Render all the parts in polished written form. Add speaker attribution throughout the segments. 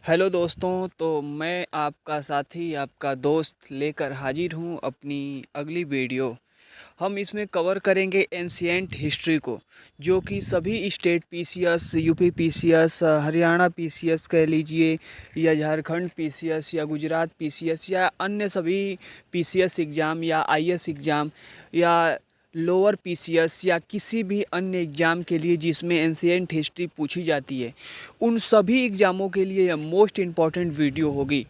Speaker 1: Hello दोस्तों, तो मैं आपका साथी, आपका दोस्त लेकर हाजिर हूँ अपनी अगली वीडियो। हम इसमें कवर करेंगे एंशिएंट हिस्ट्री को, जो कि सभी state PCS, UP PCS, Haryana PCS कह लीजिए, या झारखंड पीसीएस, या गुजरात पीसीएस, या अन्य सभी पीसीएस एग्ज़ाम, या आईएएस एग्ज़ाम, या लोअर पीसीएस, या किसी भी अन्य एग्ज़ाम के लिए जिसमें एंशिएंट हिस्ट्री पूछी जाती है, उन सभी एग्ज़ामों के लिए यह मोस्ट इम्पॉर्टेंट वीडियो होगी।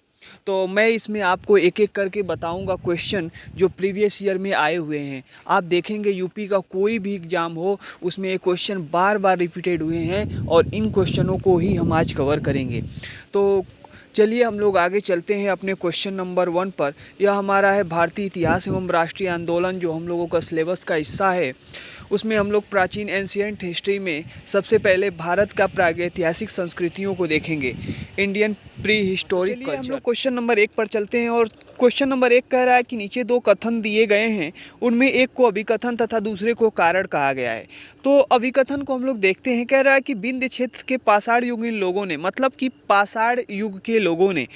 Speaker 1: तो मैं इसमें आपको एक एक करके बताऊंगा क्वेश्चन जो प्रीवियस ईयर में आए हुए हैं। आप देखेंगे यूपी का कोई भी एग्ज़ाम हो, उसमें ये क्वेश्चन बार बार रिपीटेड हुए हैं और इन क्वेश्चनों को ही हम आज कवर करेंगे। तो चलिए हम लोग आगे चलते हैं अपने क्वेश्चन नंबर 1 पर। यह हमारा है भारतीय इतिहास एवं राष्ट्रीय आंदोलन, जो हम लोगों का सिलेबस का हिस्सा है। उसमें हम लोग प्राचीन एंशिएंट हिस्ट्री में सबसे पहले भारत का प्रागैतिहासिक संस्कृतियों को देखेंगे, इंडियन प्री हिस्टोरिक कल्चर। हम लोग क्वेश्चन नंबर 1 पर चलते हैं और क्वेश्चन नंबर 1 कह रहा है कि नीचे दो कथन दिए गए हैं, उनमें एक को अभिकथन तथा दूसरे को कारण कहा गया है। तो अभिकथन को हम लोग देखते हैं। कह रहा है कि विंध्य क्षेत्र के पाषाण युगीन लोगों ने, मतलब कि पाषाण युग के लोगों ने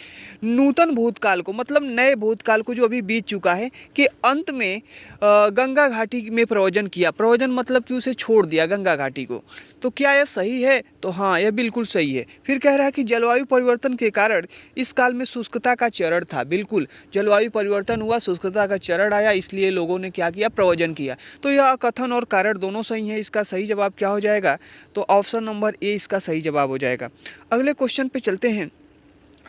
Speaker 1: नूतन भूतकाल को, मतलब नए भूतकाल को जो अभी बीत चुका है, के अंत में गंगा घाटी में प्रवचन किया। प्रवचन मतलब कि उसे छोड़ दिया गंगा घाटी को। तो क्या यह सही है? तो हाँ, यह बिल्कुल सही है। फिर कह रहा है कि जलवायु परिवर्तन के कारण इस काल में शुष्कता का चरण था। बिल्कुल, जलवायु परिवर्तन हुआ, शुष्कता का चरण आया, इसलिए लोगों ने क्या किया? प्रवचन किया। तो यह कथन और कारण दोनों सही हैं। इसका सही जवाब क्या हो जाएगा? तो ऑप्शन नंबर ए इसका सही जवाब हो जाएगा। अगले क्वेश्चन पे चलते हैं।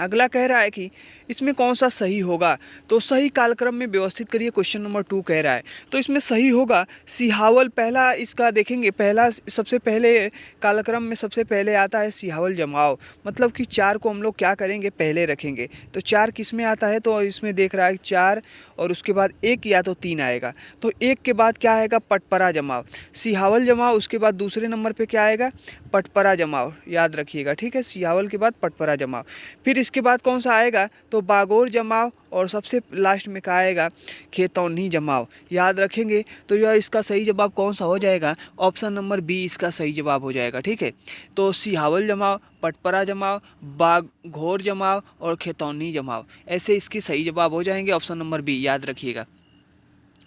Speaker 1: अगला कह रहा है कि इसमें कौन सा सही होगा? तो सही कालक्रम में व्यवस्थित करिए। क्वेश्चन नंबर 2 कह रहा है, तो इसमें सही होगा सिहावल। पहला इसका देखेंगे, पहला सबसे पहले कालक्रम में सबसे पहले आता है सिहावल जमाव, मतलब कि 4 को हम लोग क्या करेंगे? पहले रखेंगे। तो 4 किस में आता है? तो इसमें देख रहा है 4 और उसके बाद 1 या तो 3 आएगा। तो 1 के बाद क्या आएगा? पटपरा जमाव, सिहावल जमाव। उसके बाद दूसरे नंबर पे क्या आएगा? पटपरा जमाव, याद रखिएगा, ठीक है। सिहावल के बाद पटपरा जमाव। फिर इसके बाद कौन सा आएगा? तो बागोर जमाव, और सबसे लास्ट में क्या आएगा? खेतौनी जमाव, याद रखेंगे। तो यह इसका सही जवाब कौन सा हो जाएगा? ऑप्शन नंबर बी इसका सही जवाब हो जाएगा, ठीक है। तो सिहावल जमाव, पटपरा जमाव, बाघोर जमाव और खेतौनी जमाव, ऐसे इसके सही जवाब हो जाएंगे। ऑप्शन नंबर बी याद रखिएगा,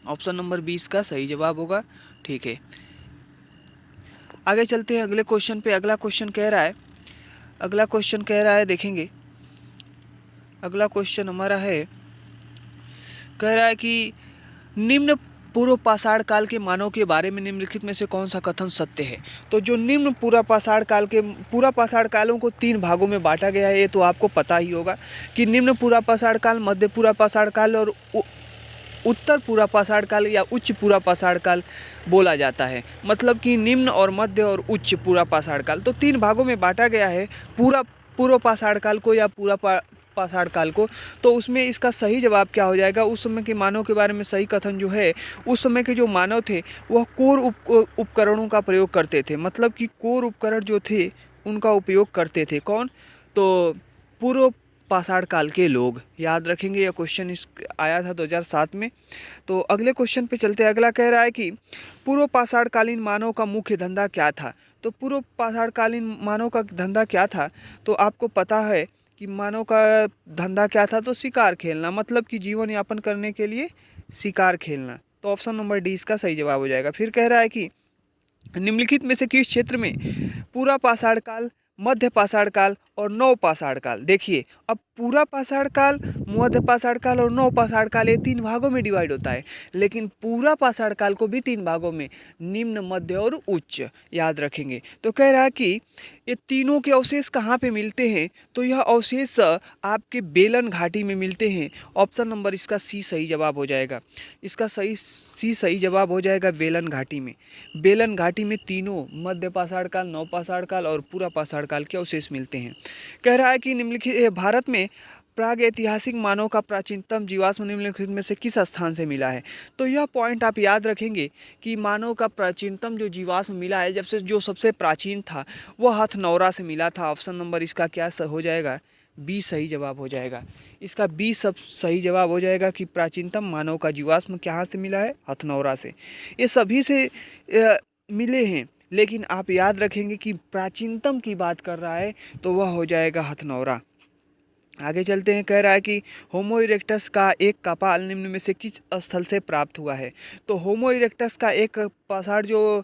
Speaker 1: ऑप्शन नंबर बी इसका सही जवाब होगा, ठीक है। आगे चलते हैं अगले क्वेश्चन पे। अगला क्वेश्चन कह रहा है, देखेंगे अगला क्वेश्चन हमारा है, कह रहा है कि निम्न पूर्व पाषाण काल के मानव के बारे में निम्नलिखित में से कौन सा कथन सत्य है? तो जो निम्न पूरा पाषाण कालों को 3 भागों में बांटा गया है, ये तो आपको पता ही होगा कि निम्न पूरा पाषाण काल, मध्य पूरा पाषाण काल और उत्तर पूरा पाषाण काल या उच्च पूरा पाषाण काल बोला जाता है। मतलब कि निम्न और मध्य और उच्च पूरा पाषाण काल, तो 3 भागों में बांटा गया है पूरा पूर्व पाषाण काल को या पूरा पाषाण काल को। तो उसमें इसका सही जवाब क्या हो जाएगा? उस समय के मानव के बारे में सही कथन जो है, उस समय के जो मानव थे वह कोर उपकरणों का प्रयोग करते थे। मतलब कि कोर उपकरण जो थे उनका उपयोग करते थे। कौन? तो पूर्व पाषाण काल के लोग, याद रखेंगे। यह क्वेश्चन इस आया था 2007 में। तो अगले क्वेश्चन पे चलते हैं। अगला कह रहा है कि पूर्व पाषाण कालीन मानव का मुख्य धंधा क्या था? तो पूर्व पाषाण कालीन मानव का धंधा क्या था? तो आपको पता है कि मानव का धंधा क्या था? तो शिकार खेलना, मतलब कि जीवन यापन करने के लिए शिकार खेलना। तो ऑप्शन नंबर डी इसका सही जवाब हो जाएगा। फिर कह रहा है कि निम्नलिखित में से किस क्षेत्र में पूरा पाषाण काल, मध्य पाषाण काल और नव पाषाण काल, देखिए अब पूरा पाषाण काल, मध्य पाषाण काल और नव पाषाण काल, ये 3 भागों में डिवाइड होता है। लेकिन पूरा पाषाण काल को भी 3 भागों में, निम्न, मध्य और उच्च, याद रखेंगे। तो कह रहा है कि ये तीनों के अवशेष कहाँ पे मिलते हैं? तो यह अवशेष आपके बेलन घाटी में मिलते हैं। ऑप्शन नंबर इसका सी सही जवाब हो जाएगा। इसका सी सही जवाब हो जाएगा बेलन घाटी में। बेलन घाटी में तीनों, मध्य पाषाण काल, नव पाषाण काल और पूरा पाषाण काल के अवशेष मिलते हैं। कह रहा है कि निम्नलिखित भारत में प्राग ऐतिहासिक मानव का प्राचीनतम जीवाश्म निम्नलिखित में से किस स्थान से मिला है? तो यह पॉइंट आप याद रखेंगे कि मानव का प्राचीनतम जो जीवाश्म मिला है, जब से जो सबसे प्राचीन था, वह हथनौरा से मिला था। ऑप्शन नंबर इसका क्या हो जाएगा? बी सही जवाब हो जाएगा। इसका बी सब सही जवाब हो जाएगा कि प्राचीनतम मानव का जीवाश्म कहाँ से मिला है? हथनौरा से। ये सभी से मिले हैं, लेकिन आप याद रखेंगे कि प्राचीनतम की बात कर रहा है तो वह हो जाएगा हथनौरा। आगे चलते हैं। कह रहा है कि होमो इरेक्टस का एक कपाल निम्न में से किस स्थल से प्राप्त हुआ है। तो होमो इरेक्टस का एक पाषाण जो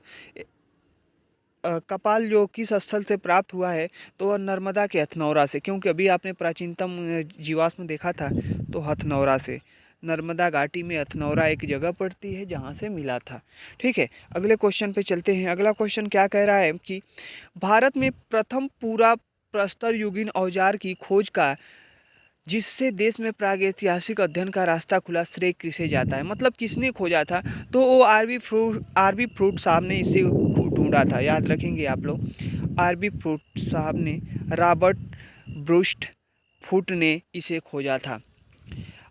Speaker 1: कपाल जो किस स्थल से प्राप्त हुआ है, तो वह नर्मदा के हथनौरा से, क्योंकि अभी आपने प्राचीनतम जीवाश्म देखा था तो हथनौरा से, नर्मदा घाटी में हथनौरा एक जगह पड़ती है जहाँ से मिला था। ठीक है, अगले क्वेश्चन पे चलते हैं। अगला क्वेश्चन क्या कह रहा है कि भारत में प्रथम पूरा प्रस्तर युगीन औजार की खोज का, जिससे देश में प्रागैतिहासिक अध्ययन का रास्ता खुला, श्रेय किसे जाता है। मतलब किसने खोजा था, तो वो आरबी फ्रूट साहब ने इसे ढूंढा था। याद रखेंगे आप लोग, आरबी फ्रूट साहब ने, रॉबर्ट ब्रूस्ट फुट ने इसे खोजा था।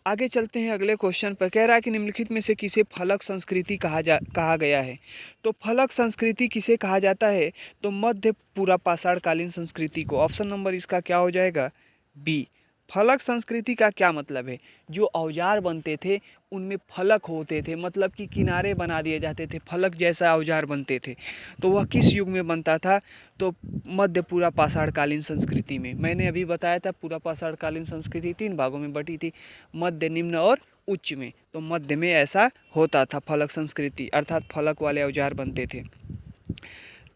Speaker 1: आगे चलते हैं अगले क्वेश्चन पर। कह रहा है कि निम्नलिखित में से किसे फलक संस्कृति कहा गया है। तो फलक संस्कृति किसे कहा जाता है, तो मध्य पूरा पाषाण कालीन संस्कृति को। ऑप्शन नंबर इसका क्या हो जाएगा, बी। फलक संस्कृति का क्या मतलब है, जो औजार बनते थे उनमें फलक होते थे, मतलब कि किनारे बना दिए जाते थे, फलक जैसा औजार बनते थे। तो वह किस युग में बनता था, तो मध्य पूरा पाषाण कालीन संस्कृति में। मैंने अभी बताया था पूरा पाषाण कालीन संस्कृति 3 भागों में बटी थी, मध्य, निम्न और उच्च में। तो मध्य में ऐसा होता था फलक संस्कृति, अर्थात फलक वाले औजार बनते थे।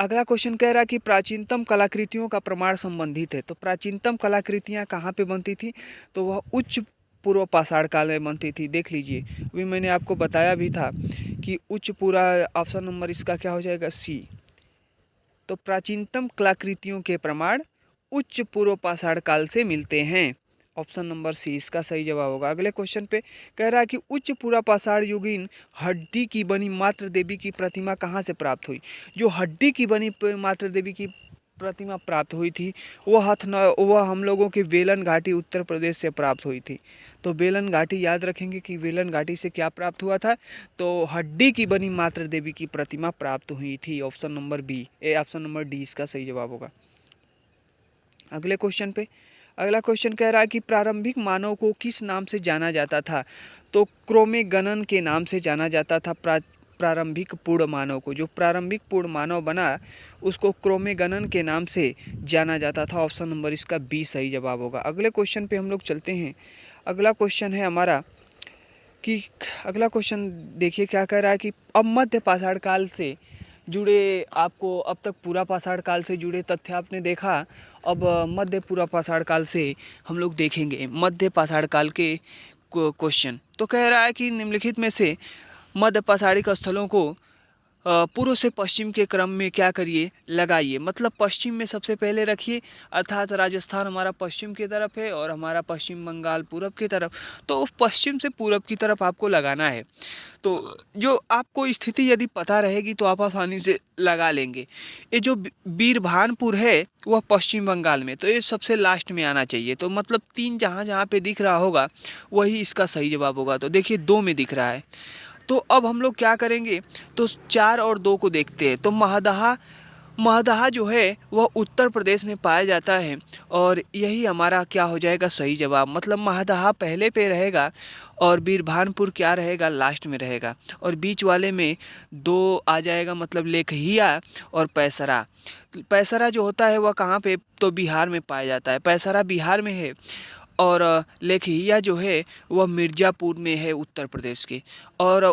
Speaker 1: अगला क्वेश्चन कह रहा है कि प्राचीनतम कलाकृतियों का प्रमाण संबंधित है। तो प्राचीनतम कलाकृतियाँ कहाँ पे बनती थी, तो वह उच्च पूर्व पाषाण काल में बनती थी। देख लीजिए, अभी मैंने आपको बताया भी था कि उच्च पूरा, ऑप्शन नंबर इसका क्या हो जाएगा, सी। तो प्राचीनतम कलाकृतियों के प्रमाण उच्च पूर्व पाषाण काल से मिलते हैं। ऑप्शन नंबर सी इसका सही जवाब होगा। अगले क्वेश्चन पे कह रहा है कि उच्च पूर्व पाषाण युगीन हड्डी की बनी मातृ देवी की प्रतिमा कहाँ से प्राप्त हुई। जो हड्डी की बनी मातृ देवी की प्रतिमा प्राप्त हुई थी, वह हम लोगों के बेलन घाटी उत्तर प्रदेश से प्राप्त हुई थी। तो बेलन घाटी याद रखेंगे कि बेलन घाटी से क्या प्राप्त हुआ था, तो हड्डी की बनी मातृ देवी की प्रतिमा प्राप्त हुई थी। Option number B, option number D इसका सही जवाब होगा। अगले क्वेश्चन पे अगला क्वेश्चन कह रहा है कि प्रारंभिक मानव को किस नाम से जाना जाता था। तो क्रोमेगनन के नाम से जाना जाता था प्रारंभिक पूर्ण मानव को। जो प्रारंभिक पूर्ण मानव बना उसको क्रोमेगनन के नाम से जाना जाता था। ऑप्शन नंबर इसका बी सही जवाब होगा। अगले क्वेश्चन पे हम लोग चलते हैं। अगला क्वेश्चन है हमारा कि अगला क्वेश्चन देखिए क्या कह रहा है कि अब मध्य पाषाण काल से जुड़े, आपको अब तक पूरा पाषाण काल से जुड़े तथ्य आपने देखा। अब मध्य पूरा पाषाण काल से हम लोग देखेंगे मध्य पाषाण काल के क्वेश्चन। तो कह रहा है कि निम्नलिखित में से मध्य पाषाणिक स्थलों को पूर्व से पश्चिम के क्रम में क्या करिए, लगाइए। मतलब पश्चिम में सबसे पहले रखिए, अर्थात राजस्थान हमारा पश्चिम की तरफ है और हमारा पश्चिम बंगाल पूरब की तरफ। तो पश्चिम से पूरब की तरफ आपको लगाना है। तो जो आपको स्थिति यदि पता रहेगी तो आप आसानी से लगा लेंगे। ये जो बीरभानपुर है वह पश्चिम बंगाल में, तो ये सबसे लास्ट में आना चाहिए। तो मतलब 3 जहाँ जहाँ पे दिख रहा होगा वही इसका सही जवाब होगा। तो देखिए 2 में दिख रहा है। तो अब हम लोग क्या करेंगे, तो 4 और 2 को देखते हैं। तो महदहा जो है वह उत्तर प्रदेश में पाया जाता है और यही हमारा क्या हो जाएगा, सही जवाब। मतलब महदहा पहले पे रहेगा और बीरभानपुर क्या रहेगा, लास्ट में रहेगा। और बीच वाले में 2 आ जाएगा, मतलब लेखहिया और पैसरा। पैसरा जो होता है वह कहाँ पे, तो बिहार में पाया जाता है। पैसरा बिहार में है और लेखहिया जो है वह मिर्ज़ापुर में है, उत्तर प्रदेश के। और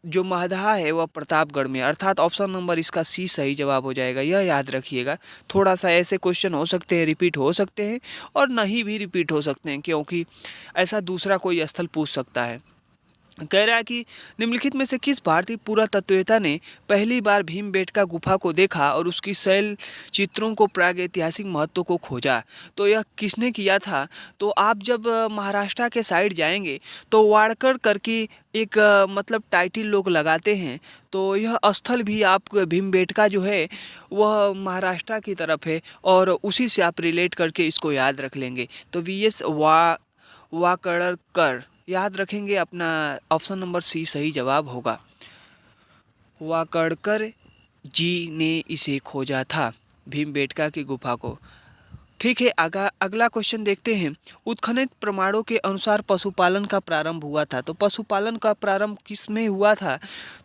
Speaker 1: जो महदहा है वह प्रतापगढ़ में, अर्थात ऑप्शन नंबर इसका सी सही जवाब हो जाएगा। यह याद रखिएगा। थोड़ा सा ऐसे क्वेश्चन हो सकते हैं, रिपीट हो सकते हैं और नहीं भी रिपीट हो सकते हैं, क्योंकि ऐसा दूसरा कोई स्थल पूछ सकता है। कह रहा है कि निम्नलिखित में से किस भारतीय पुरातत्ववेत्ता ने पहली बार भीमबेटका गुफा को देखा और उसकी शैल चित्रों को प्रागैतिहासिक महत्व को खोजा। तो यह किसने किया था, तो आप जब महाराष्ट्र के साइड जाएंगे तो वाड़कर करके एक मतलब टाइटल लोग लगाते हैं। तो यह स्थल भी आप भीमबेटका जो है वह महाराष्ट्र की तरफ है और उसी से आप रिलेट करके इसको याद रख लेंगे। तो वी.एस. वाकड़कर याद रखेंगे, अपना ऑप्शन नंबर सी सही जवाब होगा। वाकड़कर जी ने इसे खोजा था, भीमबेटका की गुफा को। ठीक है, अगला क्वेश्चन देखते हैं। उत्खनित प्रमाणों के अनुसार पशुपालन का प्रारंभ हुआ था। तो पशुपालन का प्रारंभ किस में हुआ था,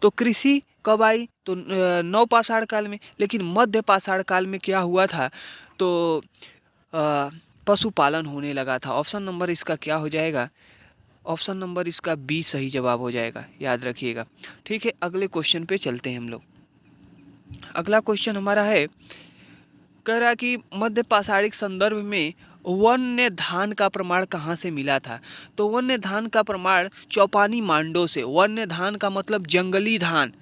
Speaker 1: तो कृषि कब आई, तो नवपाषाण काल में। लेकिन मध्य पाषाण काल में क्या हुआ था, तो पशुपालन होने लगा था। ऑप्शन नंबर इसका क्या हो जाएगा? ऑप्शन नंबर इसका बी सही जवाब हो जाएगा, याद रखिएगा। ठीक है, अगले क्वेश्चन पे चलते हैं हम लोग। अगला क्वेश्चन हमारा है, कह रहा कि मध्य पाषाणिक संदर्भ में वन्य धान का प्रमाण कहाँ से मिला था? तो वन्य धान का प्रमाण चौपानी मांडो से। वन्य धान का मतलब जंगली धान।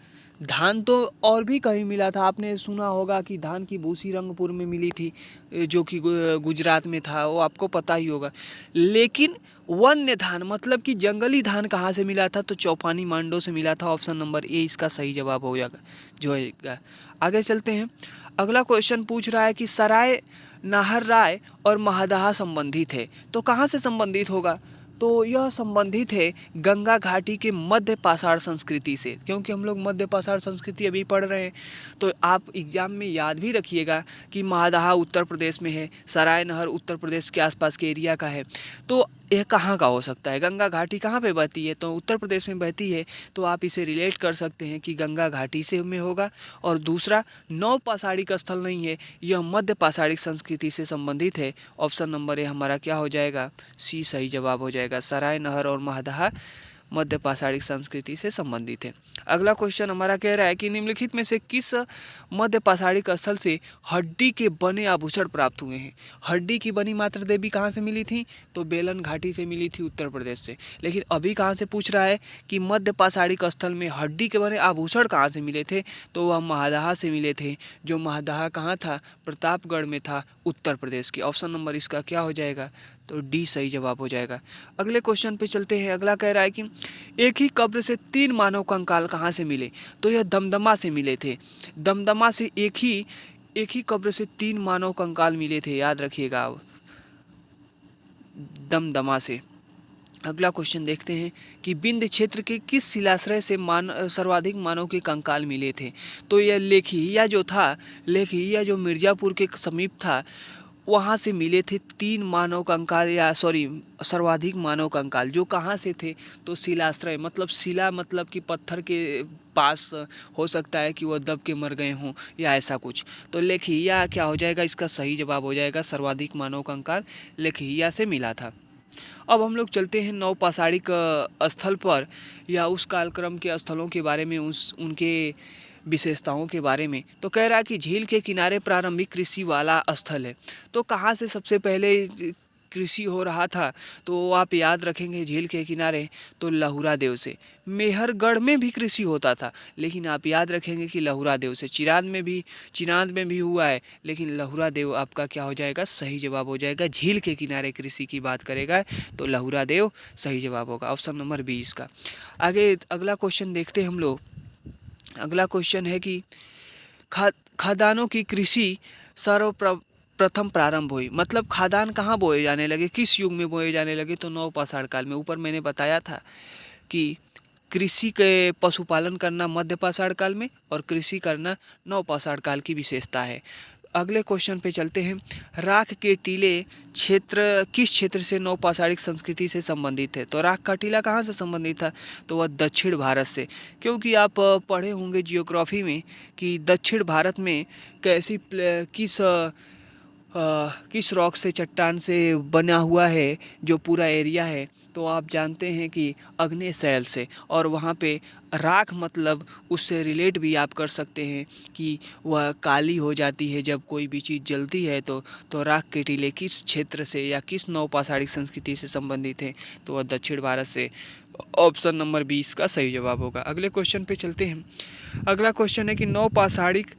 Speaker 1: धान तो और भी कहीं मिला था, आपने सुना होगा कि धान की भूसी रंगपुर में मिली थी, जो कि गुजरात में था, वो आपको पता ही होगा। लेकिन वन्य धान मतलब कि जंगली धान कहाँ से मिला था? तो चौपानी मांडो से मिला था। ऑप्शन नंबर ए इसका सही जवाब हो जाएगा जो है। आगे चलते हैं। अगला क्वेश्चन पूछ रहा है कि सराय नाहर राय और महादहा संबंधित है, तो कहाँ से संबंधित होगा? तो यह संबंधित है गंगा घाटी के मध्य पाषाण संस्कृति से, क्योंकि हम लोग मध्य पाषाण संस्कृति अभी पढ़ रहे हैं। तो आप एग्जाम में याद भी रखिएगा कि महादहा उत्तर प्रदेश में है, सराय नहर उत्तर प्रदेश के आसपास के एरिया का है। तो यह कहाँ का हो सकता है? गंगा घाटी कहाँ पे बहती है? तो उत्तर प्रदेश में बहती है, तो आप इसे रिलेट कर सकते हैं कि गंगा घाटी से में होगा। और दूसरा, नौ पाषाणिक स्थल नहीं है, यह मध्य पाषाणिक संस्कृति से संबंधित है। ऑप्शन नंबर ए हमारा क्या हो जाएगा? सी सही जवाब हो जाएगा। सराय नहर और महादहा मध्य पाषाणिक संस्कृति से संबंधित है। अगला क्वेश्चन हमारा कह रहा है कि निम्नलिखित में से किस मध्य पाषाणिक स्थल से हड्डी के बने आभूषण प्राप्त हुए हैं? हड्डी की बनी मात्र देवी कहाँ से मिली थी? तो बेलन घाटी से मिली थी, उत्तर प्रदेश से। लेकिन अभी कहाँ से पूछ रहा है कि मध्य पाषाणिक स्थल में हड्डी के बने आभूषण कहाँ से मिले थे? तो वह महादहा से मिले थे, जो महादहा कहाँ था? प्रतापगढ़ में था, उत्तर प्रदेश के। ऑप्शन नंबर इसका क्या हो जाएगा? तो डी सही जवाब हो जाएगा। अगले क्वेश्चन पे चलते हैं। अगला कह रहा है कि एक ही कब्र से 3 मानव कंकाल कहाँ से मिले? तो यह दमदमा से मिले थे। दमदमा से एक ही कब्र से 3 मानव कंकाल मिले थे, याद रखिएगा आप, दमदमा से। अगला क्वेश्चन देखते हैं कि विंध्य क्षेत्र के किस शिलाश्रय से सर्वाधिक मानव के कंकाल मिले थे? तो यह लेखिया जो था, लेखिया जो मिर्जापुर के समीप था, वहाँ से मिले थे 3 मानव कंकाल, या सॉरी सर्वाधिक मानव कंकाल। जो कहाँ से थे? तो शिलाश्रय मतलब शिला मतलब कि पत्थर के पास हो सकता है कि वह दब के मर गए हों या ऐसा कुछ। तो लेखिया क्या हो जाएगा? इसका सही जवाब हो जाएगा, सर्वाधिक मानव कंकाल लेखिया से मिला था। अब हम लोग चलते हैं नौ पाषाणिक स्थल पर, या उस कालक्रम के स्थलों के बारे में, उनके विशेषताओं के बारे में। तो कह रहा है कि झील के किनारे प्रारंभिक कृषि वाला स्थल है। तो कहाँ से सबसे पहले कृषि हो रहा था? तो आप याद रखेंगे झील के किनारे, तो लहुरा देव से। मेहरगढ़ में भी कृषि होता था, लेकिन आप याद रखेंगे कि लहुरा देव से। चिरांद में भी हुआ है, लेकिन लहुरा देव आपका क्या हो जाएगा? सही जवाब हो जाएगा। झील के किनारे कृषि की बात करेगा तो लहुरा देव सही जवाब होगा, ऑप्शन नंबर 20 का। आगे अगला क्वेश्चन देखते हैं हम लोग। अगला क्वेश्चन है कि खादानों की कृषि सर्वप्रथम प्रारंभ हुई, मतलब खादान कहाँ बोए जाने लगे, किस युग में बोए जाने लगे? तो नौ पाषाण काल में। ऊपर मैंने बताया था कि कृषि के पशुपालन करना मध्य पाषाण काल में और कृषि करना नौ पाषाण काल की विशेषता है। अगले क्वेश्चन पे चलते हैं। राख के टीले क्षेत्र किस क्षेत्र से नौ पाषाणिक संस्कृति से संबंधित है? तो राख का टीला कहाँ से संबंधित था? तो वह दक्षिण भारत से, क्योंकि आप पढ़े होंगे जियोग्राफी में कि दक्षिण भारत में किस रॉक से, चट्टान से बना हुआ है जो पूरा एरिया है। तो आप जानते हैं कि अग्नेय शैल से, और वहाँ पे राख मतलब उससे रिलेट भी आप कर सकते हैं कि वह काली हो जाती है जब कोई भी चीज़ जलती है। तो राख के टीले किस क्षेत्र से या किस नौ पाषाणिक संस्कृति से संबंधित है? तो वह दक्षिण भारत से। ऑप्शन नंबर 20 का सही जवाब होगा। अगले क्वेश्चन पे चलते हैं। अगला क्वेश्चन है कि नौ पाषाणिक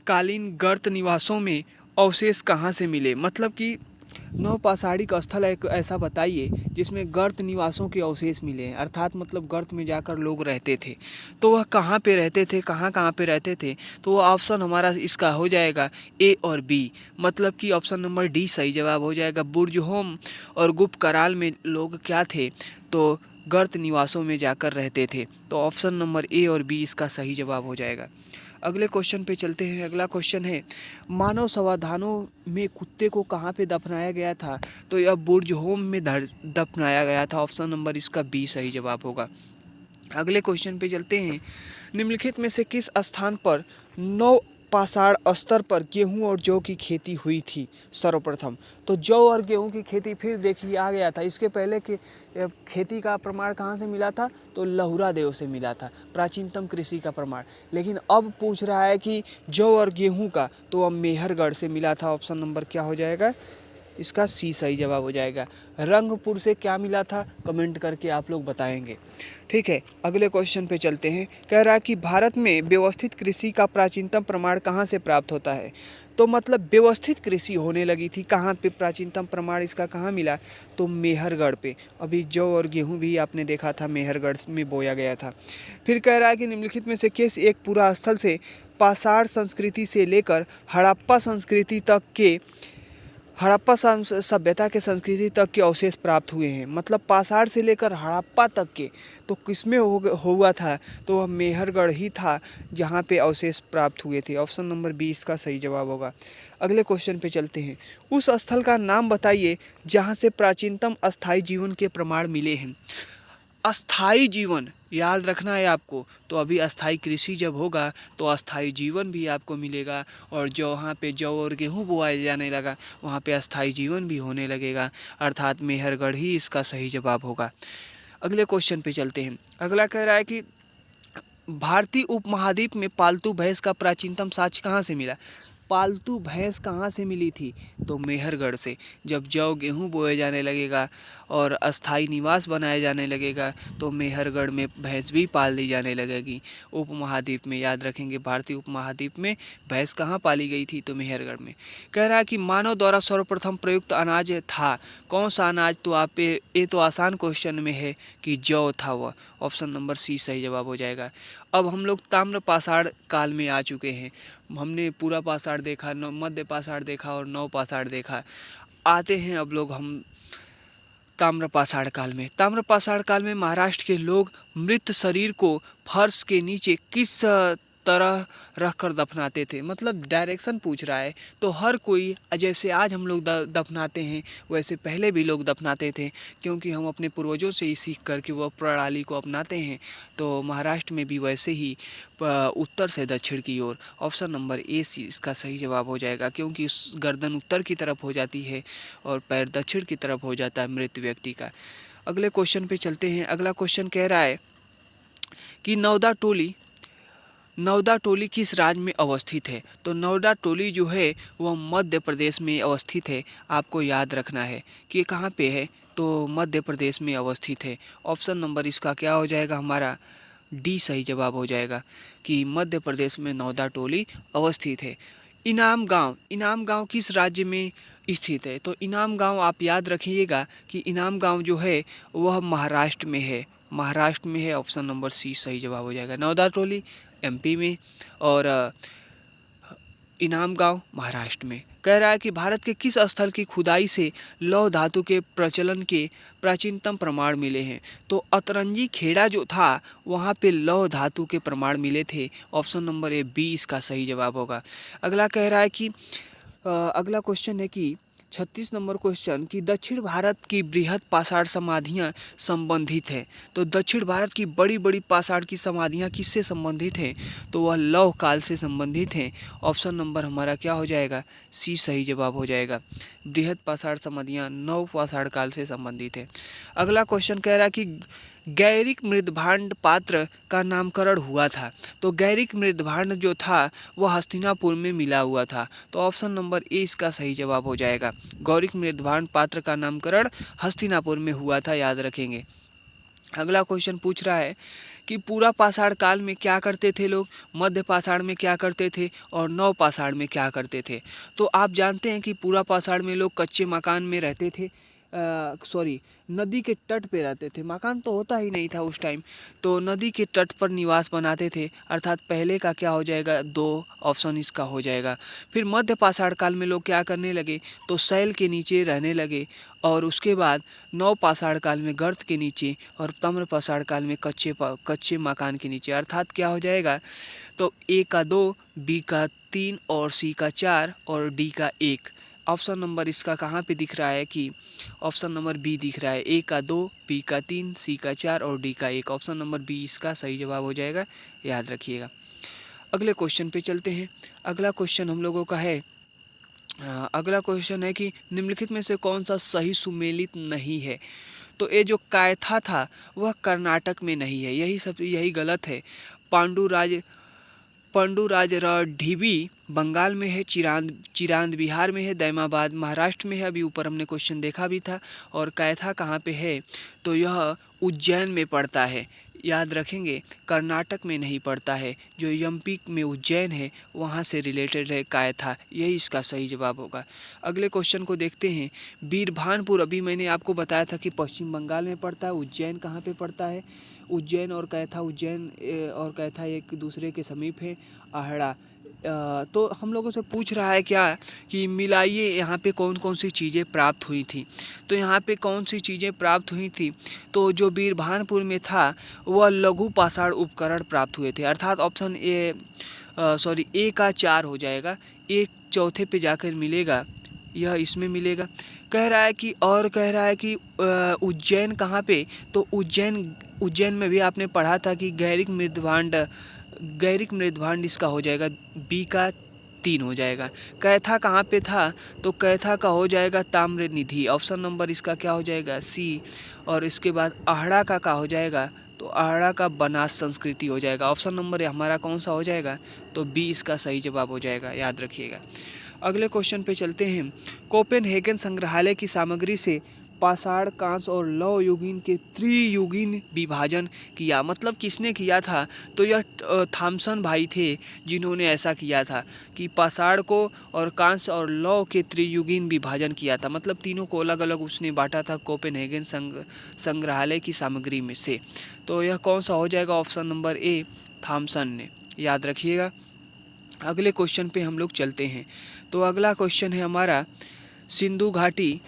Speaker 1: कालीन गर्त निवासों में अवशेष कहाँ से मिले? मतलब कि नौ पाषाणिक स्थल एक ऐसा बताइए जिसमें गर्त निवासों के अवशेष मिले हैं, अर्थात मतलब गर्त में जाकर लोग रहते थे। तो वह कहाँ पे रहते थे, कहाँ कहाँ पे रहते थे? तो वह ऑप्शन हमारा इसका हो जाएगा ए और बी, मतलब कि ऑप्शन नंबर डी सही जवाब हो जाएगा। बुर्जहोम और गुप्त कराल में लोग क्या थे? तो गर्त निवासों में जाकर रहते थे। तो ऑप्शन नंबर ए और बी इसका सही जवाब हो जाएगा। अगले क्वेश्चन पे चलते हैं। अगला क्वेश्चन है मानव समाधानों में कुत्ते को कहाँ पे दफनाया गया था? तो यह बुर्जहोम में दफनाया गया था। ऑप्शन नंबर इसका बी सही जवाब होगा। अगले क्वेश्चन पे चलते हैं। निम्नलिखित में से किस स्थान पर नौ पाषाण स्तर पर गेहूं और जौ की खेती हुई थी सर्वप्रथम? तो जौ और गेहूं की खेती फिर देखिए आ गया था। इसके पहले की खेती का प्रमाण कहाँ से मिला था? तो लहुरा देव से मिला था प्राचीनतम कृषि का प्रमाण। लेकिन अब पूछ रहा है कि जौ और गेहूं का, तो अब मेहरगढ़ से मिला था। ऑप्शन नंबर क्या हो जाएगा? इसका सी सही जवाब हो जाएगा। रंगपुर से क्या मिला था? कमेंट करके आप लोग बताएंगे। ठीक है, अगले क्वेश्चन पे चलते हैं। कह रहा है कि भारत में व्यवस्थित कृषि का प्राचीनतम प्रमाण कहाँ से प्राप्त होता है? तो मतलब व्यवस्थित कृषि होने लगी थी कहाँ पे? प्राचीनतम प्रमाण इसका कहाँ मिला? तो मेहरगढ़ पे। अभी जौ और गेहूं भी आपने देखा था मेहरगढ़ में बोया गया था। फिर कह रहा है कि निम्नलिखित में से किस एक पुरा स्थल से पाषाण संस्कृति से लेकर हड़प्पा संस्कृति तक के सभ्यता के संस्कृति तक के अवशेष प्राप्त हुए हैं? मतलब पाषाण से लेकर हड़प्पा तक के, तो किसमें हुआ था? तो वह मेहरगढ़ ही था जहाँ पे अवशेष प्राप्त हुए थे। ऑप्शन नंबर बी इसका सही जवाब होगा। अगले क्वेश्चन पे चलते हैं। उस स्थल का नाम बताइए जहाँ से प्राचीनतम अस्थायी जीवन के प्रमाण मिले हैं। अस्थाई जीवन याद रखना है आपको। तो अभी अस्थाई कृषि जब होगा तो अस्थाई जीवन भी आपको मिलेगा, और जो वहाँ पे जौ और गेहूँ बोया जाने लगा वहाँ पे अस्थाई जीवन भी होने लगेगा, अर्थात मेहरगढ़ ही इसका सही जवाब होगा। अगले क्वेश्चन पे चलते हैं। अगला कह रहा है कि भारतीय उपमहाद्वीप में पालतू भैंस का प्राचीनतम साक्ष्य कहाँ से मिला? पालतू भैंस कहाँ से मिली थी? तो मेहरगढ़ से। जब जौ गेहूँ बोए जाने लगेगा और अस्थाई निवास बनाया जाने लगेगा तो मेहरगढ़ में भैंस भी पाल दी जाने लगेगी। उपमहाद्वीप में याद रखेंगे, भारतीय उपमहाद्वीप में भैंस कहाँ पाली गई थी? तो मेहरगढ़ में। कह रहा है कि मानव द्वारा सर्वप्रथम प्रयुक्त अनाज था कौन सा अनाज? तो आप ये तो आसान क्वेश्चन में है कि जौ था वह। ऑप्शन नंबर सी सही जवाब हो जाएगा। अब हम लोग ताम्र पाषाण काल में आ चुके हैं। हमने पूरा पाषाण देखा, मध्य पाषाण देखा और नव पाषाण देखा। आते हैं अब लोग हम ताम्र पाषाण काल में। ताम्र पाषाण काल में महाराष्ट्र के लोग मृत शरीर को फर्श के नीचे किस तरह रखकर दफनाते थे? मतलब डायरेक्शन पूछ रहा है। तो हर कोई जैसे आज हम लोग दफनाते हैं वैसे पहले भी लोग दफनाते थे, क्योंकि हम अपने पूर्वजों से ही सीख कर के वह प्रणाली को अपनाते हैं। तो महाराष्ट्र में भी वैसे ही उत्तर से दक्षिण की ओर। ऑप्शन नंबर ए सी इसका सही जवाब हो जाएगा, क्योंकि गर्दन उत्तर की तरफ हो जाती है और पैर दक्षिण की तरफ हो जाता है मृत व्यक्ति का। अगले क्वेश्चन पे चलते हैं। अगला क्वेश्चन कह रहा है कि नवदा टोली किस राज्य में अवस्थित है? तो नवदा टोली जो है वह मध्य प्रदेश में अवस्थित है। आपको याद रखना है कि कहाँ पे है? तो मध्य प्रदेश में अवस्थित है। ऑप्शन नंबर इसका क्या हो जाएगा? हमारा डी सही जवाब हो जाएगा कि मध्य प्रदेश में नवदा टोली अवस्थित है। इनाम गांव किस राज्य में स्थित है? तो इनाम गांव आप याद रखिएगा कि इनाम गांव जो है वह महाराष्ट्र में है। महाराष्ट्र में है। ऑप्शन नंबर सी सही जवाब हो जाएगा। नवदा टोली एमपी में और इनाम गांव महाराष्ट्र में। कह रहा है कि भारत के किस स्थल की खुदाई से लौह धातु के प्रचलन के प्राचीनतम प्रमाण मिले हैं? तो अतरंजी खेड़ा जो था वहाँ पे लौह धातु के प्रमाण मिले थे। ऑप्शन नंबर ए बी इसका सही जवाब होगा। अगला कह रहा है कि अगला क्वेश्चन है कि 36 नंबर क्वेश्चन कि दक्षिण भारत की बृहद पाषाण समाधियाँ संबंधित है। तो दक्षिण भारत की बड़ी बड़ी पाषाण की समाधियाँ किससे संबंधित हैं? तो वह लौह काल से संबंधित हैं। ऑप्शन नंबर हमारा क्या हो जाएगा? सी सही जवाब हो जाएगा। बृहद पाषाण समाधियाँ नव पाषाण काल से संबंधित है। अगला क्वेश्चन कह रहा है कि गैरिक मृदभांड पात्र का नामकरण हुआ था। तो गैरिक मृदभांड जो था वह हस्तिनापुर में मिला हुआ था। तो ऑप्शन नंबर ए इसका सही जवाब हो जाएगा। गौरिक मृदभांड पात्र का नामकरण हस्तिनापुर में हुआ था, याद रखेंगे। अगला क्वेश्चन पूछ रहा है कि पूरा पाषाण काल में क्या करते थे लोग, मध्य पाषाण में क्या करते थे और नव पाषाण में क्या करते थे? तो आप जानते हैं कि पूरा पाषाण में लोग कच्चे मकान में रहते थे, नदी के तट पे रहते थे। मकान तो होता ही नहीं था उस टाइम, तो नदी के तट पर निवास बनाते थे। अर्थात पहले का क्या हो जाएगा? दो ऑप्शन इसका हो जाएगा। फिर मध्य पाषाण काल में लोग क्या करने लगे? तो शैल के नीचे रहने लगे, और उसके बाद नव पाषाण काल में गर्त के नीचे, और ताम्र पाषाण काल में कच्चे मकान के नीचे। अर्थात क्या हो जाएगा? तो ए का 2, बी का 3 और सी का 4 और डी का 1। ऑप्शन नंबर इसका कहाँ पे दिख रहा है कि ऑप्शन नंबर बी दिख रहा है। ए का 2, बी का 3, सी का 4 और डी का 1। ऑप्शन नंबर बी इसका सही जवाब हो जाएगा, याद रखिएगा। अगले क्वेश्चन पे चलते हैं। अगला क्वेश्चन हम लोगों का है, अगला क्वेश्चन है कि निम्नलिखित में से कौन सा सही सुमेलित नहीं है। तो ये जो कायथा था वह कर्नाटक में नहीं है, यही गलत है। पांडुराज पांडुराज ढीबी बंगाल में है, चिरांद चिरांद बिहार में है, दैमाबाद महाराष्ट्र में है, अभी ऊपर हमने क्वेश्चन देखा भी था। और कैथा कहाँ पे है, तो यह उज्जैन में पड़ता है, याद रखेंगे, कर्नाटक में नहीं पड़ता है। जो एमपी में उज्जैन है वहाँ से रिलेटेड है कायथा, यही इसका सही जवाब होगा। अगले क्वेश्चन को देखते हैं। बीरभानपुर, अभी मैंने आपको बताया था कि पश्चिम बंगाल में पड़ता है। उज्जैन कहाँ पे पड़ता है, उज्जैन और कैथा एक दूसरे के समीप है। आहड़ा, तो हम लोगों से पूछ रहा है क्या कि मिलाइए यहाँ पे कौन कौन सी चीज़ें प्राप्त हुई थी। तो यहाँ पे कौन सी चीज़ें प्राप्त हुई थी, तो जो बीरभानपुर में था वह लघु पाषाण उपकरण प्राप्त हुए थे, अर्थात ऑप्शन ए ए का 4 हो जाएगा। एक चौथे पे जाकर मिलेगा, यह इसमें मिलेगा। कह रहा है कि उज्जैन कहाँ पे, तो उज्जैन में भी आपने पढ़ा था कि गैरिक मृदभांड इसका हो जाएगा, बी का 3 हो जाएगा। कैथा कहाँ पे था, तो कैथा का हो जाएगा ताम्र निधि, ऑप्शन नंबर इसका क्या हो जाएगा, सी। और इसके बाद आहड़ा का हो जाएगा, तो आहड़ा का बनास संस्कृति हो जाएगा, ऑप्शन नंबर हमारा कौन सा हो जाएगा, तो बी इसका सही जवाब हो जाएगा, याद रखिएगा। अगले क्वेश्चन पे चलते हैं। कोपेनहेगन संग्रहालय की सामग्री से पाषाण, कांस्य और लौह युगीन के त्रियुगीन विभाजन किया, मतलब किसने किया था, तो यह थॉमसन भाई थे जिन्होंने ऐसा किया था कि पाषाण को और कांस्य और लौह के त्रियुगीन विभाजन किया था, मतलब तीनों को अलग अलग उसने बांटा था कोपेनहेगन संग्रहालय की सामग्री में से। तो यह कौन सा हो जाएगा, ऑप्शन नंबर ए, थॉमसन ने, याद रखिएगा। अगले क्वेश्चन पे हम लोग चलते हैं। तो अगला क्वेश्चन है हमारा सिंधु घाटी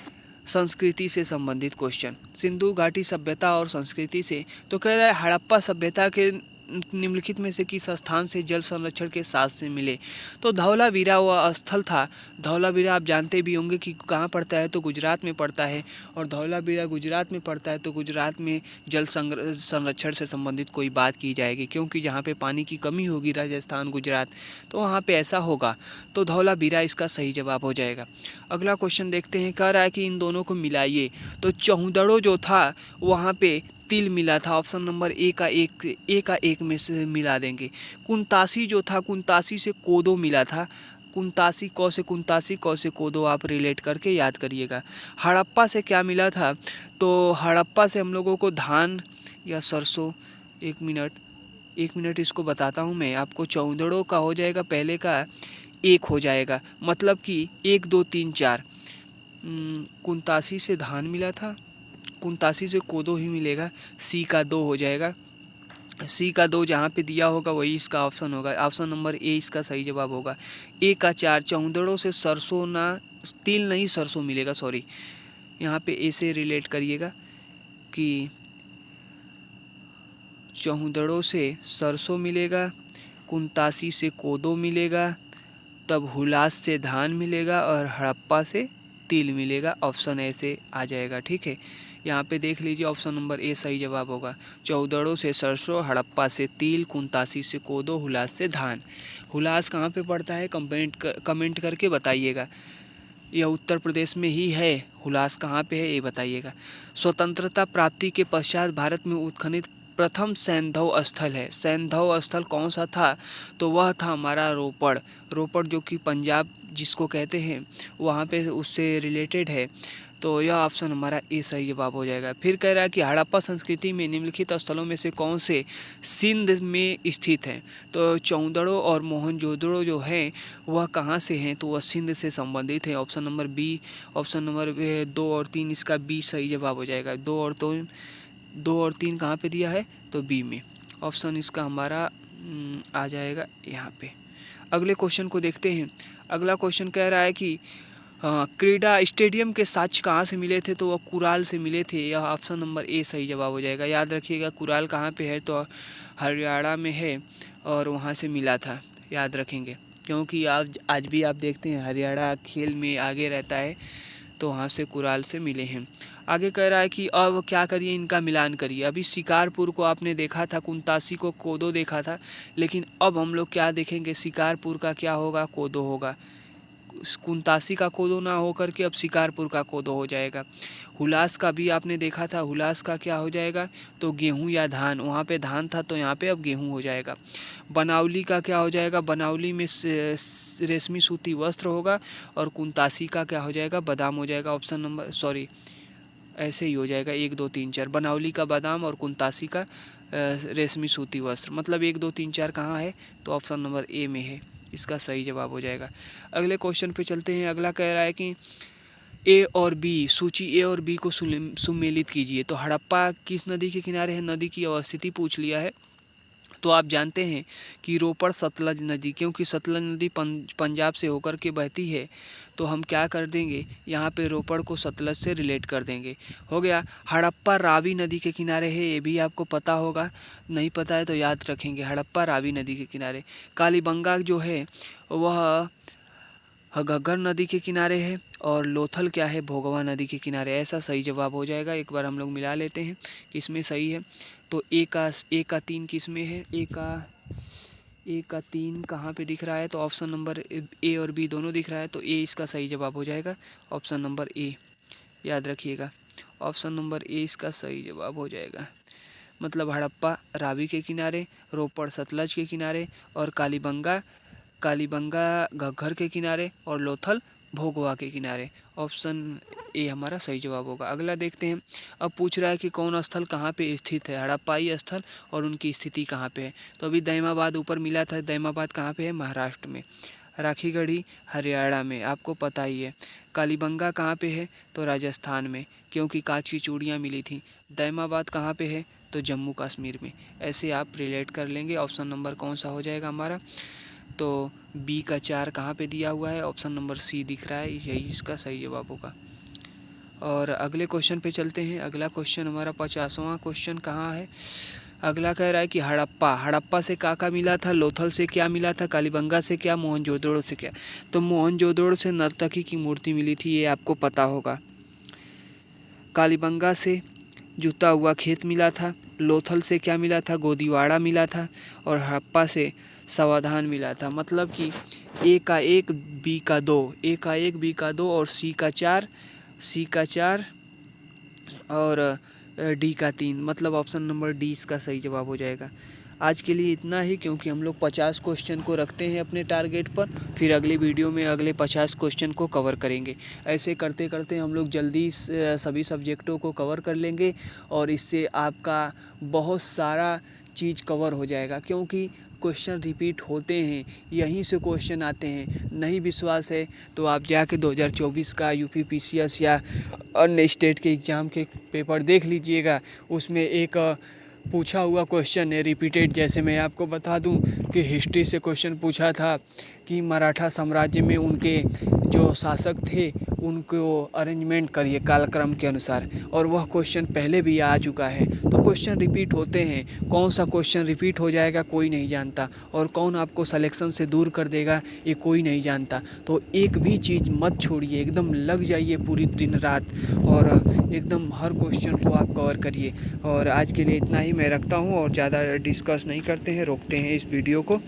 Speaker 1: संस्कृति से संबंधित क्वेश्चन, सिंधु घाटी सभ्यता और संस्कृति से। तो कह रहा है हड़प्पा सभ्यता के निम्नलिखित में से किस स्थान से जल संरक्षण के साथ से मिले, तो धौलावीरा वह स्थल था। धौलावीरा आप जानते भी होंगे कि कहाँ पड़ता है, तो गुजरात में पड़ता है। और धौलावीरा गुजरात में पड़ता है, तो गुजरात में जल संरक्षण से संबंधित कोई बात की जाएगी, क्योंकि जहाँ पे पानी की कमी होगी, राजस्थान गुजरात, तो वहाँ पे ऐसा होगा, तो धौलावीरा इसका सही जवाब हो जाएगा। अगला क्वेश्चन देखते हैं। कह रहा है कि इन दोनों को मिलाइए, तो चौदड़ो जो था वहाँ पे तिल मिला था, ऑप्शन नंबर ए का एक में से मिला देंगे। कुंतासी जो था, कुंतासी से कोदो मिला था, कुंतासी कौ से कोदो आप रिलेट करके याद करिएगा। हड़प्पा से क्या मिला था, तो हड़प्पा से हम लोगों को धान या सरसों, एक मिनट इसको बताता हूँ मैं आपको। चौदड़ों का हो जाएगा, पहले का 1 हो जाएगा, मतलब कि 1 2 3 4। कुंतासी से धान मिला था, कुंतासी से कोदो ही मिलेगा, सी का 2 हो जाएगा। सी का 2 जहाँ पे दिया होगा वही इसका ऑप्शन होगा, ऑप्शन नंबर ए इसका सही जवाब होगा। ए का 4, चौदड़ों से सरसों ना, तिल नहीं सरसों मिलेगा, सॉरी, यहाँ पे ए से रिलेट करिएगा कि चौदड़ों से सरसों मिलेगा, कुंतासी से कोदो मिलेगा, तब हुलास से धान मिलेगा और हड़प्पा से तिल मिलेगा, ऑप्शन ए से आ जाएगा, ठीक है। यहाँ पे देख लीजिए, ऑप्शन नंबर ए सही जवाब होगा। चौदड़ों से सरसों, हड़प्पा से तिल, कुंतासी से कोदो, हुलास से धान। हुलास कहाँ पे पड़ता है, कमेंट करके बताइएगा। यह उत्तर प्रदेश में ही है, हुलास कहाँ पे है ये बताइएगा। स्वतंत्रता प्राप्ति के पश्चात भारत में उत्खनित प्रथम सैंधव स्थल है, सैंधव स्थल कौन सा था, तो वह था हमारा रोपड़ जो कि पंजाब जिसको कहते हैं वहाँ पे उससे रिलेटेड है, तो यह ऑप्शन हमारा ए सही जवाब हो जाएगा। फिर कह रहा है कि हड़प्पा संस्कृति में निम्नलिखित स्थलों में से कौन से सिंध में स्थित हैं, तो चौदड़ो और मोहनजोदड़ो जो है वह कहाँ से हैं, तो वह सिंध से संबंधित है, option number B, option number 2 और 3 इसका बी सही जवाब हो जाएगा। 2 और 3 कहाँ पे दिया है, तो बी में, ऑप्शन इसका हमारा आ जाएगा यहाँ पे। अगले क्वेश्चन को देखते हैं। अगला क्वेश्चन कह रहा है कि क्रीडा स्टेडियम के साक्ष्य कहाँ से मिले थे, तो वह कुराल से मिले थे, यह ऑप्शन नंबर ए सही जवाब हो जाएगा। याद रखिएगा कुराल कहाँ पे है, तो हरियाणा में है और वहाँ से मिला था, याद रखेंगे, क्योंकि आज भी आप देखते हैं हरियाणा खेल में आगे रहता है, तो वहाँ से कुराल से मिले हैं। आगे कह रहा है कि अब क्या करिए, इनका मिलान करिए। अभी शिकारपुर को आपने देखा था, कुंतासी को कोदो देखा था, लेकिन अब हम लोग क्या देखेंगे, शिकारपुर का क्या होगा, कोदो होगा। कुंतासी का कोदो ना होकर के अब शिकारपुर का कोदो हो जाएगा। हुलास का भी आपने देखा था, हुलास का क्या हो जाएगा, तो गेहूं या धान, वहाँ पे धान था तो यहाँ पे अब गेहूं हो जाएगा। बनावली का क्या हो जाएगा, बनावली में रेशमी सूती वस्त्र होगा। और कुंतासी का क्या हो जाएगा, बादाम हो जाएगा। ऑप्शन नंबर, सॉरी, ऐसे ही हो जाएगा 1 2 3 4। बनावली का बादाम और कुंतासी का रेशमी सूती वस्त्र। मतलब 1 2 3 4 कहाँ है, तो ऑप्शन नंबर ए में है, इसका सही जवाब हो जाएगा। अगले क्वेश्चन पे चलते हैं। अगला कह रहा है कि ए और बी, सूची ए और बी को सुमेलित कीजिए। तो हड़प्पा किस नदी के किनारे है, नदी की अवस्थिति पूछ लिया है। तो आप जानते हैं कि रोपड़ सतलज नदी, क्योंकि सतलज नदी पंजाब से होकर के बहती है, तो हम क्या कर देंगे, यहाँ पे रोपड़ को सतलज से रिलेट कर देंगे। हो गया। हड़प्पा रावी नदी के किनारे है, ये भी आपको पता होगा, नहीं पता है तो याद रखेंगे, हड़प्पा रावी नदी के किनारे। कालीबंगा जो है वह घग्गर नदी के किनारे है, और लोथल क्या है, भोगवा नदी के किनारे। ऐसा सही जवाब हो जाएगा। एक बार हम लोग मिला लेते हैं किसमें सही है। तो ए का 3 किसमें है, ए का 3 कहाँ पे दिख रहा है, तो ऑप्शन नंबर ए और बी दोनों दिख रहा है, तो ए इसका सही जवाब हो जाएगा। ऑप्शन नंबर ए, याद रखिएगा, ऑप्शन नंबर ए इसका सही जवाब हो जाएगा। मतलब हड़प्पा रावी के किनारे, रोपड़ सतलज के किनारे, और कालीबंगा घग्गर के किनारे, और लोथल भोगवा के किनारे। ऑप्शन ए हमारा सही जवाब होगा। अगला देखते हैं। अब पूछ रहा है कि कौन स्थल कहाँ पे स्थित है, हड़प्पाई स्थल, और उनकी स्थिति कहाँ पे है। तो अभी दैमाबाद ऊपर मिला था, दैमाबाद कहाँ पे है, महाराष्ट्र में। राखीगढ़ी हरियाणा में, आपको पता ही है। कालीबंगा कहाँ पे है, तो राजस्थान में, क्योंकि कांच की चूड़ियाँ मिली थी। दैमाबाद कहाँ पे है, तो जम्मू कश्मीर में। ऐसे आप रिलेट कर लेंगे। ऑप्शन नंबर कौन सा हो जाएगा हमारा, तो बी का 4 कहाँ पे दिया हुआ है, ऑप्शन नंबर सी दिख रहा है, यही इसका सही जवाब होगा। और अगले क्वेश्चन पे चलते हैं। अगला क्वेश्चन हमारा 50वां क्वेश्चन कहाँ है। अगला कह रहा है कि हड़प्पा से का मिला था, लोथल से क्या मिला था, कालीबंगा से क्या, मोहनजोदड़ो से क्या। तो मोहनजोदड़ो से नर्तकी की मूर्ति मिली थी, ये आपको पता होगा। कालीबंगा से जूता हुआ खेत मिला था, लोथल से क्या मिला था, गोदीवाड़ा मिला था, और हड़प्पा से समाधान मिला था। मतलब कि ए का 1 बी का 2, ए का 1 बी का 2 और सी का 4 और डी का 3। मतलब ऑप्शन नंबर डी इसका सही जवाब हो जाएगा। आज के लिए इतना ही, क्योंकि हम लोग 50 क्वेश्चन को रखते हैं अपने टारगेट पर। फिर अगली वीडियो में अगले 50 क्वेश्चन को कवर करेंगे। ऐसे करते करते हम लोग जल्दी सभी सब्जेक्टों को कवर कर लेंगे, और इससे आपका बहुत सारा चीज़ कवर हो जाएगा, क्योंकि क्वेश्चन रिपीट होते हैं, यहीं से क्वेश्चन आते हैं। नहीं विश्वास है तो आप जाके 2024 का यूपी पीसीएस या अन्य स्टेट के एग्ज़ाम के पेपर देख लीजिएगा। उसमें एक पूछा हुआ क्वेश्चन है रिपीटेड। जैसे मैं आपको बता दूं कि हिस्ट्री से क्वेश्चन पूछा था कि मराठा साम्राज्य में उनके जो शासक थे उनको अरेंजमेंट करिए कालक्रम के अनुसार, और वह क्वेश्चन पहले भी आ चुका है। तो क्वेश्चन रिपीट होते हैं, कौन सा क्वेश्चन रिपीट हो जाएगा कोई नहीं जानता, और कौन आपको सिलेक्शन से दूर कर देगा ये कोई नहीं जानता। तो एक भी चीज़ मत छोड़िए, एकदम लग जाइए पूरी दिन रात, और एकदम हर क्वेश्चन को आप कवर करिए। और आज के लिए इतना ही मैं रखता हूँ, और ज़्यादा डिस्कस नहीं करते हैं, रोकते हैं इस वीडियो को।